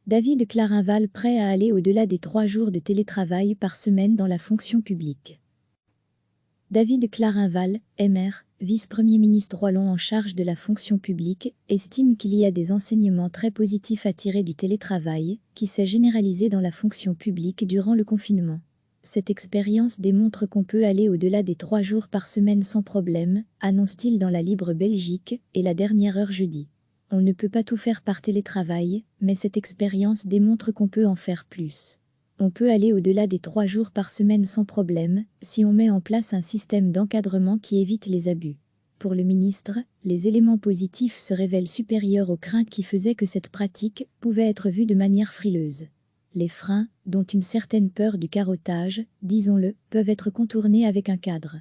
David Clarinval prêt à aller au-delà des 3 jours de télétravail par semaine dans la fonction publique. David Clarinval, MR, vice-premier ministre wallon en charge de la fonction publique, estime qu'il y a des enseignements très positifs à tirer du télétravail, qui s'est généralisé dans la fonction publique durant le confinement. Cette expérience démontre qu'on peut aller au-delà des 3 jours par semaine sans problème, annonce-t-il dans la Libre Belgique, et la dernière heure jeudi. On ne peut pas tout faire par télétravail, mais cette expérience démontre qu'on peut en faire plus. On peut aller au-delà des 3 jours par semaine sans problème, si on met en place un système d'encadrement qui évite les abus. Pour le ministre, les éléments positifs se révèlent supérieurs aux craintes qui faisaient que cette pratique pouvait être vue de manière frileuse. Les freins, dont une certaine peur du carottage, disons-le, peuvent être contournés avec un cadre.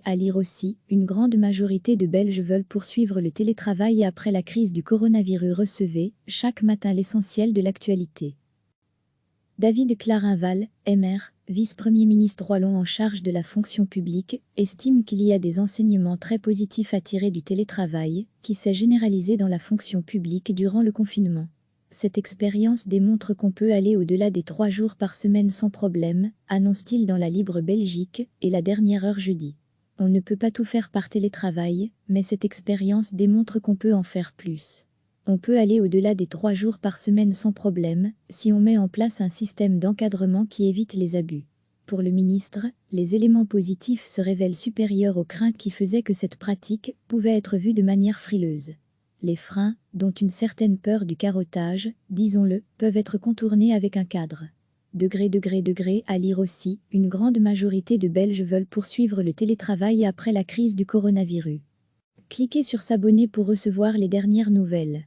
À lire aussi, une grande majorité de Belges veulent poursuivre le télétravail après la crise du coronavirus. Recevez, chaque matin l'essentiel de l'actualité. David Clarinval, MR, vice-premier ministre wallon en charge de la fonction publique, estime qu'il y a des enseignements très positifs à tirer du télétravail, qui s'est généralisé dans la fonction publique durant le confinement. Cette expérience démontre qu'on peut aller au-delà des 3 jours par semaine sans problème, annonce-t-il dans la Libre Belgique, et la dernière heure jeudi. On ne peut pas tout faire par télétravail, mais cette expérience démontre qu'on peut en faire plus. On peut aller au-delà des 3 jours par semaine sans problème, si on met en place un système d'encadrement qui évite les abus. Pour le ministre, les éléments positifs se révèlent supérieurs aux craintes qui faisaient que cette pratique pouvait être vue de manière frileuse. Les freins, dont une certaine peur du carottage, disons-le, peuvent être contournés avec un cadre. À lire aussi, une grande majorité de Belges veulent poursuivre le télétravail après la crise du coronavirus. Cliquez sur s'abonner pour recevoir les dernières nouvelles.